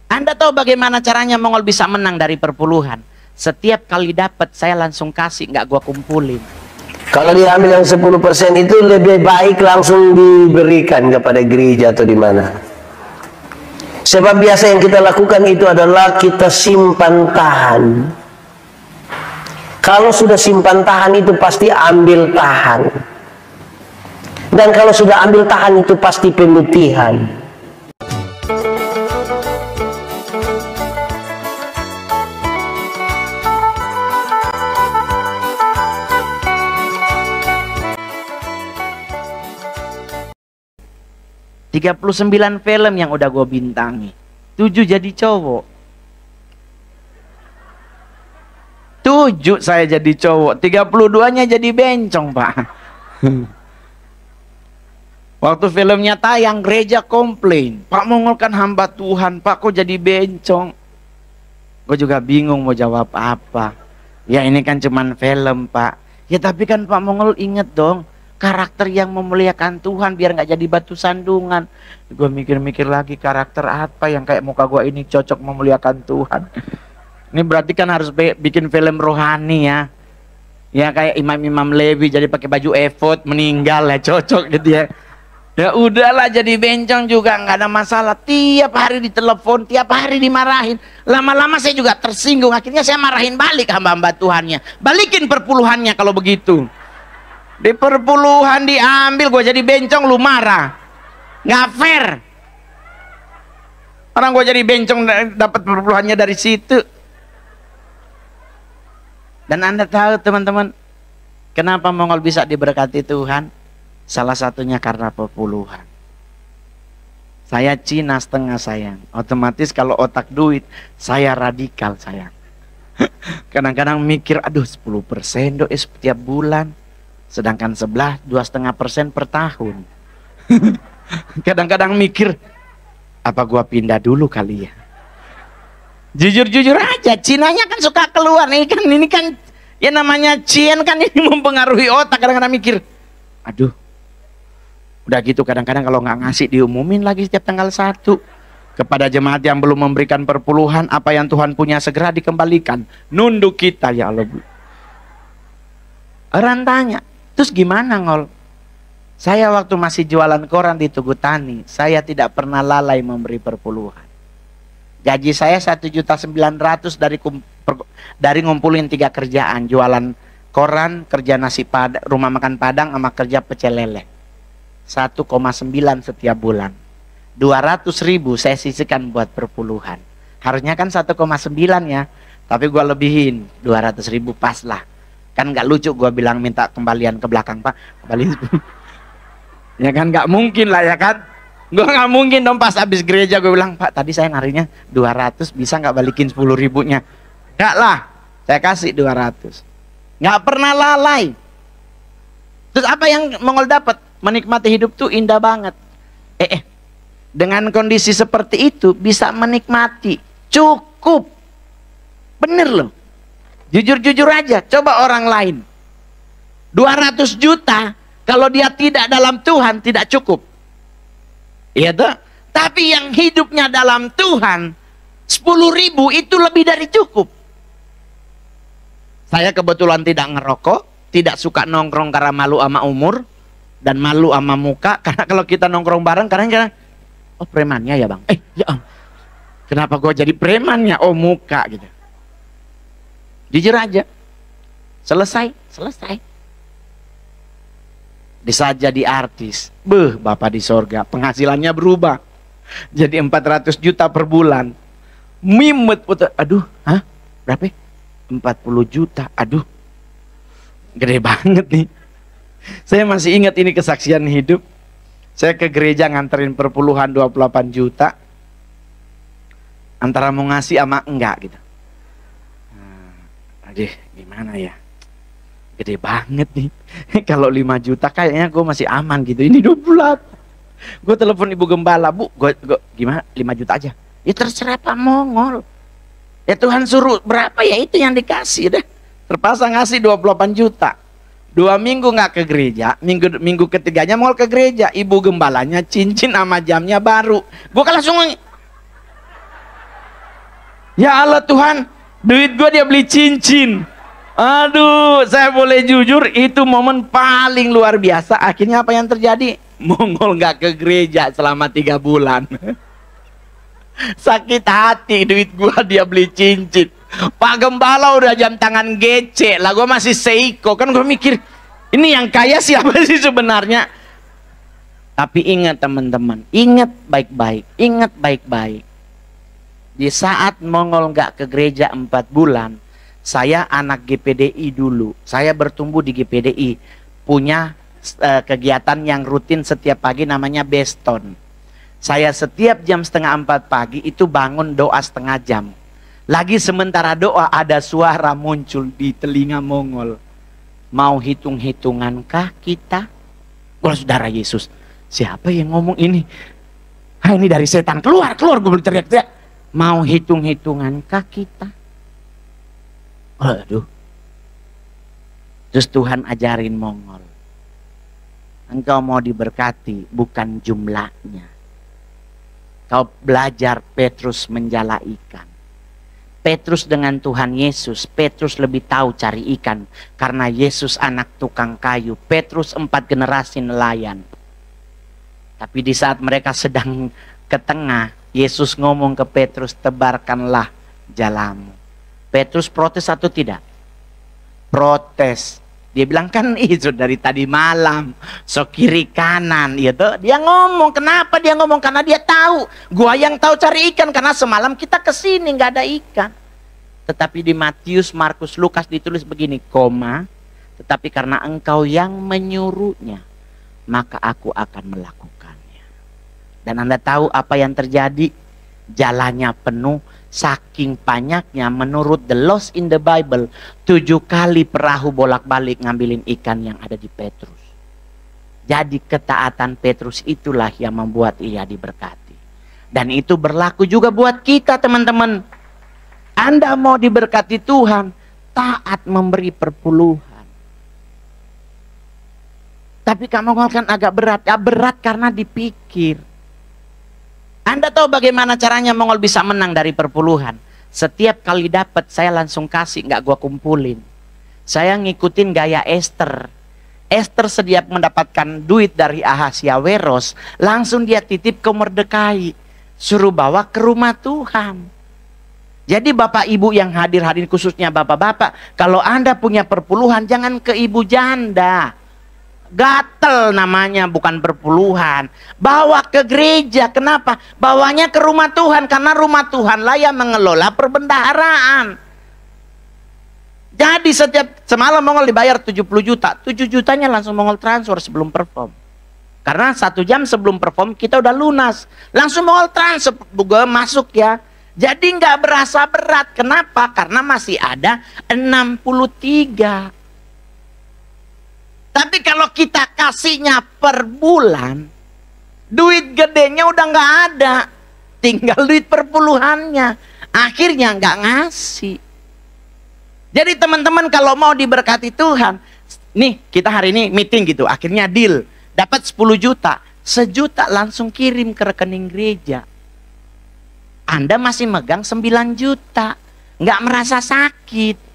Anda tahu bagaimana caranya Mongol bisa menang dari perpuluhan? Setiap kali dapat saya langsung kasih, nggak gua kumpulin. Kalau diambil yang 10% itu lebih baik langsung diberikan kepada gereja atau di mana. Sebab biasa yang kita lakukan itu adalah kita simpan tahan. Kalau sudah simpan tahan itu pasti ambil tahan. Dan kalau sudah ambil tahan itu pasti pemutihan. Tiga 39 film yang udah gue bintangi, 7 jadi cowok. 7 saya jadi cowok, 32-nya jadi bencong, Pak. Waktu filmnya tayang, gereja komplain, Pak Mongol kan hamba Tuhan, Pak kok jadi bencong. Gue juga bingung mau jawab apa. Ya ini kan cuman film, Pak. Ya tapi kan Pak Mongol inget dong, karakter yang memuliakan Tuhan biar nggak jadi batu sandungan. Gue mikir-mikir lagi, karakter apa yang kayak muka gue ini cocok memuliakan Tuhan. Ini berarti kan harus bikin film rohani ya. Ya kayak imam-imam Lewi jadi pakai baju efod meninggal ya, cocok gitu ya. Ya udahlah jadi bencong juga nggak ada masalah. Tiap hari ditelepon, tiap hari dimarahin. Lama-lama saya juga tersinggung. Akhirnya saya marahin balik hamba-hamba Tuhannya. Balikin perpuluhannya kalau begitu. Di perpuluhan diambil, gue jadi bencong, lu marah. Nggak fair. Orang gue jadi bencong dapat perpuluhannya dari situ. Dan Anda tahu teman-teman, kenapa Mongol bisa diberkati Tuhan? Salah satunya karena perpuluhan. Saya Cina setengah sayang. Otomatis kalau otak duit, saya radikal sayang. Kadang-kadang mikir, aduh 10% doa setiap bulan. Sedangkan sebelah 2,5% per tahun. Kadang-kadang mikir, apa gua pindah dulu kali ya? Jujur-jujur aja, Cinanya kan suka keluar nih kan, ini kan ya namanya Cien kan ini mempengaruhi otak. Kadang-kadang mikir, aduh, udah gitu kadang-kadang kalau nggak ngasih diumumin lagi setiap tanggal 1 kepada jemaat yang belum memberikan perpuluhan, apa yang Tuhan punya segera dikembalikan. Nunduk kita ya Allah. Orang tanya, terus gimana Ngol? Saya waktu masih jualan koran di Tugu Tani, saya tidak pernah lalai memberi perpuluhan. Gaji saya 1.900.000 dari ngumpulin 3 kerjaan, jualan koran, kerja nasi padang, rumah makan Padang, sama kerja pecel lele. 1,9 setiap bulan. 200.000 saya sisihkan buat perpuluhan. Harusnya kan 1,9 ya, tapi gua lebihin 200.000 pas lah. Kan nggak lucu gua bilang minta kembalian ke belakang, Pak, kembaliin. Ya kan nggak mungkin lah ya kan. Gue nggak mungkin dong pas habis gereja gue bilang, Pak tadi saya narinya 200, bisa nggak balikin 10.000-nya? Nggak lah, saya kasih 200. Nggak pernah lalai. Terus apa yang Mongol dapat? Menikmati hidup tuh indah banget. Dengan kondisi seperti itu bisa menikmati, cukup. Bener loh. Jujur-jujur aja, coba orang lain. 200 juta kalau dia tidak dalam Tuhan tidak cukup. Iya tuh. Tapi yang hidupnya dalam Tuhan 10.000 itu lebih dari cukup. Saya kebetulan tidak ngerokok, tidak suka nongkrong karena malu sama umur dan malu sama muka. Karena kalau kita nongkrong bareng kadang-kadang, oh premannya ya bang, ya kenapa gue jadi premannya? Oh muka gitu. Jujur aja, selesai. Bisa jadi artis, Bapak di sorga, penghasilannya berubah jadi 400 juta per bulan. Mimet, aduh, berapa? 40 juta, aduh, gede banget nih. Saya masih ingat ini kesaksian hidup. Saya ke gereja nganterin perpuluhan 28 juta, antara mau ngasih sama enggak gitu. Aduh, gimana ya? Gede banget nih. Kalau 5 juta kayaknya gue masih aman gitu. Ini 28. Gue telepon ibu gembala, Bu, gue gimana? 5 juta aja. Ya terserah Pak Mongol. Ya Tuhan suruh berapa ya itu yang dikasih deh. Terpaksa ngasih 28 juta. 2 minggu nggak ke gereja. Minggu ketiganya Mongol ke gereja. Ibu gembalanya cincin sama jamnya baru. Gue kan langsung Ya Allah Tuhan, duit gua dia beli cincin. Aduh, saya boleh jujur, itu momen paling luar biasa. Akhirnya apa yang terjadi? Mongol nggak ke gereja selama 3 bulan. Sakit hati, duit gua dia beli cincin. Pak Gembala udah jam tangan gece lah, gua masih seiko. Kan gua mikir, ini yang kaya siapa sih sebenarnya? Tapi ingat teman-teman, ingat baik-baik, ingat baik-baik. Di saat Mongol nggak ke gereja 4 bulan, saya anak GPDI dulu. Saya bertumbuh di GPDI, punya kegiatan yang rutin setiap pagi namanya Beston. Saya setiap jam 3:30 pagi itu bangun doa setengah jam. Lagi sementara doa ada suara muncul di telinga Mongol. Mau hitung-hitungankah kita? Wah saudara Yesus, siapa yang ngomong ini? Ah, ini dari setan, keluar, gue berteriak-teriak. Mau hitung-hitungankah kita? Waduh. Terus Tuhan ajarin Mongol, engkau mau diberkati bukan jumlahnya. Kau belajar Petrus menjala ikan. Petrus dengan Tuhan Yesus, Petrus lebih tahu cari ikan. Karena Yesus anak tukang kayu, Petrus 4 generasi nelayan. Tapi di saat mereka sedang ke tengah, Yesus ngomong ke Petrus, tebarkanlah jalamu. Petrus protes atau tidak? Protes. Dia bilang, kan itu dari tadi malam, so kiri kanan, gitu. Dia ngomong, kenapa dia ngomong? Karena dia tahu, gua yang tahu cari ikan, karena semalam kita kesini nggak ada ikan. Tetapi di Matius, Markus, Lukas ditulis begini, koma, tetapi karena engkau yang menyuruhnya, maka aku akan melakukannya. Dan Anda tahu apa yang terjadi? Jalannya penuh. Saking banyaknya, menurut the Lost in the Bible, 7 kali perahu bolak-balik ngambilin ikan yang ada di Petrus. Jadi ketaatan Petrus itulah yang membuat ia diberkati. Dan itu berlaku juga buat kita teman-teman. Anda mau diberkati Tuhan, taat memberi perpuluhan. Tapi kamu kan agak berat. Ya berat karena dipikir. Anda tahu bagaimana caranya Mongol bisa menang dari perpuluhan? Setiap kali dapat saya langsung kasih, nggak gua kumpulin. Saya ngikutin gaya Esther. Esther setiap mendapatkan duit dari Ahasiaweros, langsung dia titip ke Mordekai, suruh bawa ke rumah Tuhan. Jadi bapak ibu yang hadir khususnya bapak-bapak, kalau Anda punya perpuluhan jangan ke ibu janda. Gatel namanya, bukan perpuluhan. Bawa ke gereja. Kenapa? Bawanya ke rumah Tuhan, karena rumah Tuhanlah yang mengelola perbendaharaan. Jadi semalam Mongol dibayar 70 juta. 7 jutanya langsung Mongol transfer sebelum perform. Karena 1 jam sebelum perform kita udah lunas. Langsung Mongol transfer, gue masuk ya. Jadi nggak berasa berat. Kenapa? Karena masih ada 63. Tapi kalau kita kasihnya per bulan, duit gedenya udah nggak ada, tinggal duit perpuluhannya. Akhirnya nggak ngasih. Jadi teman-teman kalau mau diberkati Tuhan, nih kita hari ini meeting gitu, akhirnya deal, dapat 10 juta, 1 juta langsung kirim ke rekening gereja. Anda masih megang 9 juta, nggak merasa sakit.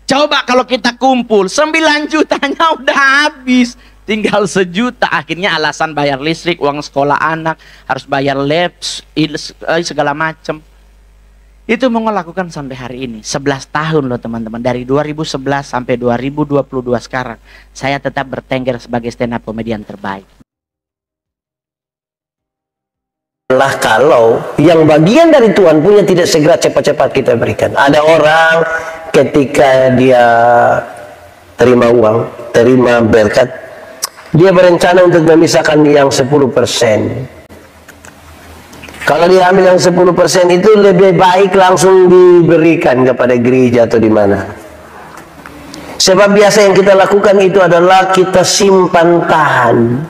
Coba kalau kita kumpul 9 jutanya udah habis, tinggal 1 juta. Akhirnya alasan bayar listrik, uang sekolah anak, harus bayar labs, segala macam. Itu mau lakukan sampai hari ini. 11 tahun loh teman-teman. Dari 2011 sampai 2022 sekarang, saya tetap bertengger sebagai stand up komedian terbaik. Kalau yang bagian dari Tuhan punya tidak segera cepat-cepat kita berikan. Ada orang ketika dia terima uang, terima berkat, dia berencana untuk memisahkan yang 10%. Kalau dia ambil yang 10% itu lebih baik langsung diberikan kepada gereja atau di mana. Sebab biasa yang kita lakukan itu adalah kita simpan tahan.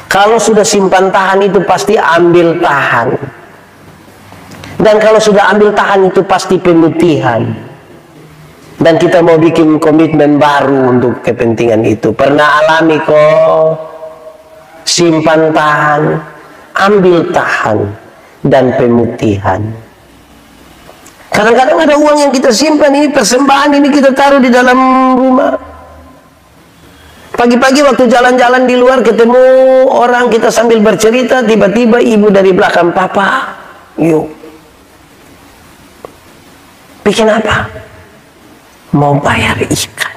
Kalau sudah simpan tahan itu pasti ambil tahan. Dan kalau sudah ambil tahan itu pasti pemutihan. Dan kita mau bikin komitmen baru untuk kepentingan itu. Pernah alami kok? Simpan tahan, ambil tahan. dan pemutihan. Kadang-kadang ada uang yang kita simpan, ini persembahan, ini kita taruh di dalam rumah. Pagi-pagi waktu jalan-jalan di luar ketemu orang, kita sambil bercerita, tiba-tiba ibu dari belakang, "Papa, yuk, bikin apa?" "Mau bayar ikan."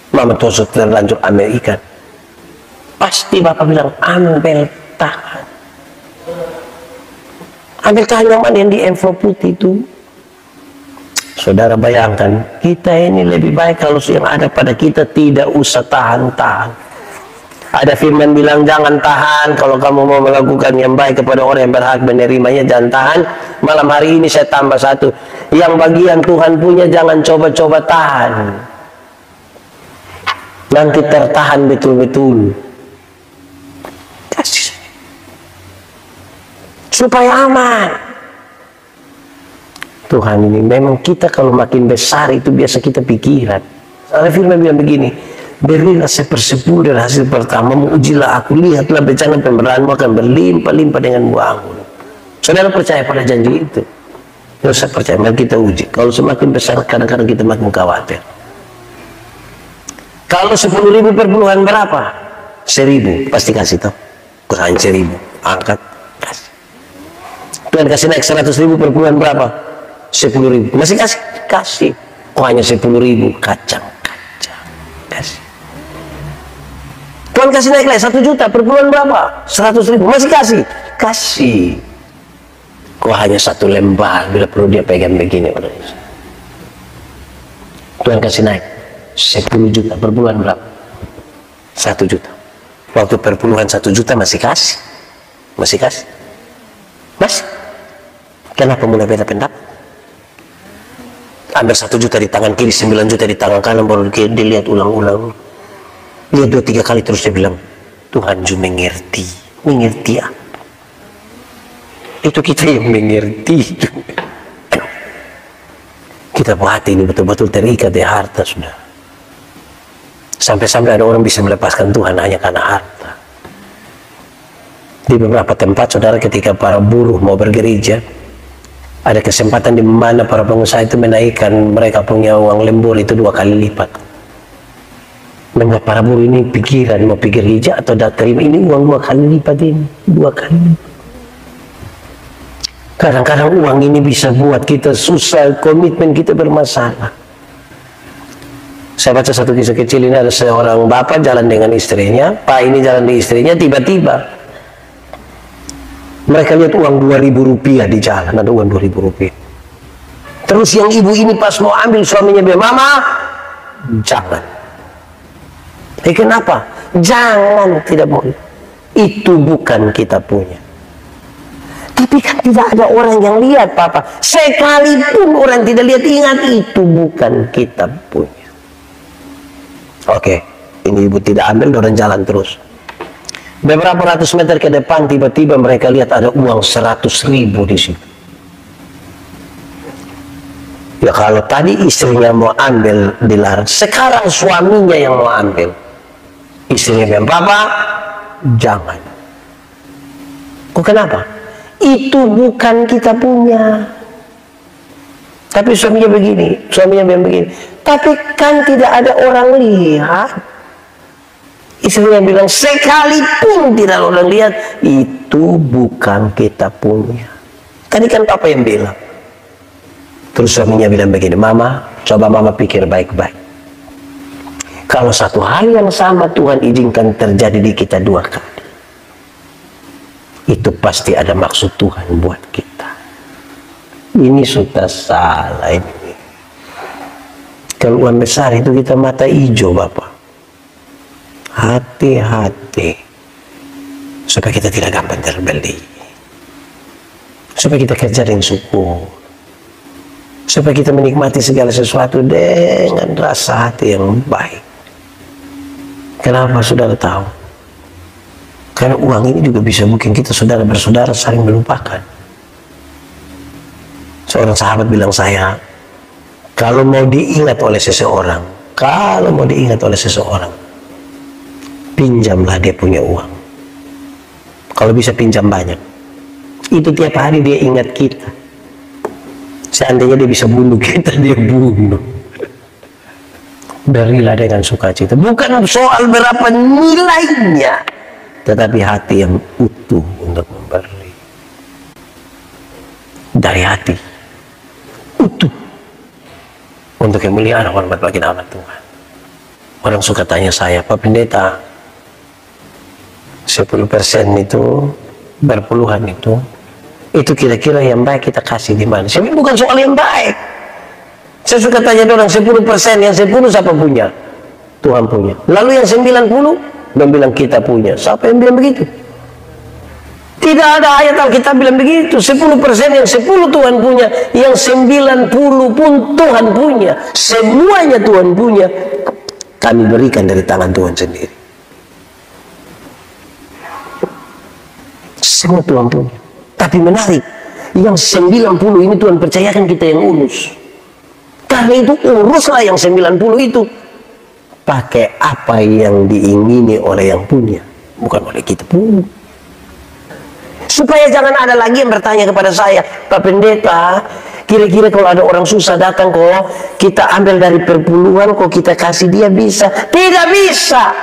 Mama tuh terlanjur ambil ikan. Pasti bapak bilang, "Ambil tahan." Ambil tahan yang mana, yang di envelope putih itu. Saudara bayangkan, kita ini lebih baik kalau yang ada pada kita tidak usah tahan-tahan. Ada firman bilang, jangan tahan kalau kamu mau melakukan yang baik kepada orang yang berhak menerimanya, jangan tahan. Malam hari ini saya tambah satu, yang bagian Tuhan punya jangan coba-coba tahan. Nanti tertahan betul-betul. Kasih supaya aman. Tuhan ini memang kita kalau makin besar itu biasa kita pikiran. Ada firman bilang begini, berilah 1/10 dari hasil pertama, ujilah aku, lihatlah bencana pemberianmu akan berlimpah-limpah dengan uangmu. Saudara percaya pada janji itu? Kalau saya percaya, mari kita uji. Kalau semakin besar kadang-kadang kita makin khawatir. Kalau 10.000 per bulan berapa? 1.000 pasti kasih tau. Kusain 1.000, angkat kasih. Tuhan kasih naik 100.000 per bulan berapa? 10.000, masih kasih? Kasih. Oh, hanya 10.000, kacang kasih. Tuhan kasih naik lagi 1 juta per bulan berapa? 100.000, masih kasih? Kasih. Kok hanya 1 lembar, bila perlu dia pegang begini. Tuhan kasih naik 10 juta per bulan berapa? 1 juta. Waktu perpuluhan 1 juta masih kasih? Masih kasih? Masih? Kenapa mulai beda pendapat? Ambil 1 juta di tangan kiri, 9 juta di tangan kanan, baru dilihat ulang-ulang. Lihat 2-3 kali terus dia bilang, Tuhan juga mengerti. Mengerti apa? Itu kita yang mengerti. Kita hati ini betul-betul terikat di harta sudah. Sampai-sampai ada orang bisa melepaskan Tuhan hanya karena harta. Di beberapa tempat saudara, ketika para buruh mau bergereja, ada kesempatan di mana para pengusaha itu menaikkan mereka punya uang lembur itu 2 kali lipat. Memang para buruh ini pikiran mau pikir gereja atau tidak terima, ini uang 2 kali lipat ini, 2 kali lipat. Kadang-kadang uang ini bisa buat kita susah, komitmen kita bermasalah. Saya baca satu kisah kecil, ini ada seorang bapak jalan dengan istrinya, pak ini jalan dengan istrinya, tiba-tiba mereka lihat uang 2.000 rupiah di jalan, ada uang 2.000 rupiah. Terus yang ibu ini pas mau ambil, suaminya bilang, "Mama, jangan." Kenapa? Jangan, tidak boleh. Itu bukan kita punya. Tapi kan tidak ada orang yang lihat, Papa. Sekalipun orang tidak lihat, ingat itu bukan kita punya. Oke, ini ibu tidak ambil, orang jalan terus. Beberapa ratus meter ke depan, tiba-tiba mereka lihat ada uang 100.000 di situ. Ya kalau tadi istrinya mau ambil dilarang, sekarang suaminya yang mau ambil. Istrinya bilang, "Papa, jangan." Kok kenapa? Itu bukan kita punya. Tapi suaminya begini, tapi kan tidak ada orang lihat. Istrinya bilang, sekalipun tidak orang lihat, itu bukan kita punya. Tadi kan papa yang bilang. Terus suaminya bilang begini, "Mama, coba mama pikir baik-baik. Kalau satu hal yang sama Tuhan izinkan terjadi di kita 2 kali, itu pasti ada maksud Tuhan buat kita. Ini sudah salah ini. Kalau uang besar itu kita mata hijau, Bapak. Hati-hati supaya kita tidak gampang terbeli, supaya kita kerja dengan syukur, supaya kita menikmati segala sesuatu dengan rasa hati yang baik. Kenapa saudara tahu? Karena uang ini juga bisa bikin kita saudara bersaudara saling melupakan. Seorang sahabat bilang saya, kalau mau diingat oleh seseorang, pinjamlah dia punya uang. Kalau bisa pinjam banyak. Itu tiap hari dia ingat kita. Seandainya dia bisa bunuh kita, dia bunuh. Berilah dengan sukacita. Bukan soal berapa nilainya, tetapi hati yang utuh untuk memberi. Dari hati utuh untuk yang mulia dan hormat bagi nama Tuhan. Orang suka tanya saya, Pak Pendeta, 10% itu, berpuluhan itu kira-kira yang baik kita kasih di mana? Saya bukan soal yang baik. Saya suka tanya orang 10%, yang 10 siapa punya? Tuhan punya. Lalu yang 90, dia bilang kita punya. Siapa yang bilang begitu? Tidak ada ayat Alkitab bilang begitu. 10% yang 10 Tuhan punya, yang 90 pun Tuhan punya. Semuanya Tuhan punya. Kami berikan dari tangan Tuhan sendiri. Semua Tuhan punya. Tapi menarik, yang 90 ini Tuhan percayakan kita yang urus. Karena itu uruslah yang 90 itu. Pakai apa yang diingini oleh yang punya, bukan oleh kita pun. Supaya jangan ada lagi yang bertanya kepada saya, Pak Pendeta, kira-kira kalau ada orang susah datang kok kita ambil dari perpuluhan, kok kita kasih dia bisa? Tidak bisa.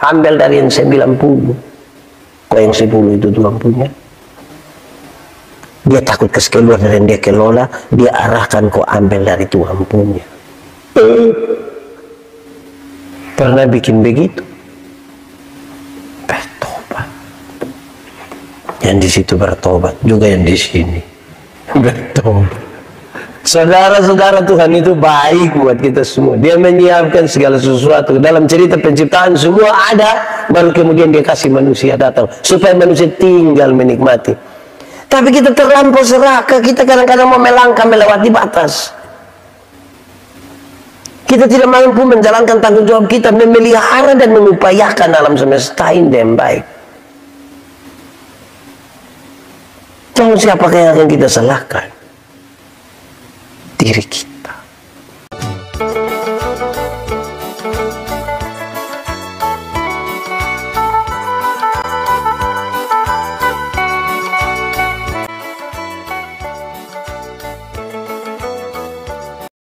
Ambil dari yang 90. Kok yang 10 itu Tuhan punya? Dia takut keluar dari yang dia kelola, dia arahkan kok ambil dari Tuhan punya. Pernah bikin begitu? Bertobat. Yang di situ bertobat, juga yang di sini bertobat. Saudara-saudara, Tuhan itu baik buat kita semua. Dia menyiapkan segala sesuatu. Dalam cerita penciptaan semua ada, baru kemudian dia kasih manusia datang supaya manusia tinggal menikmati. Tapi kita terlampau serakah, kita kadang-kadang mau melangkah melewati batas. Kita tidak mampu menjalankan tanggung jawab kita, memelihara dan mengupayakan alam semesta ini yang baik. Lalu siapakah yang akan kita salahkan? Diri kita.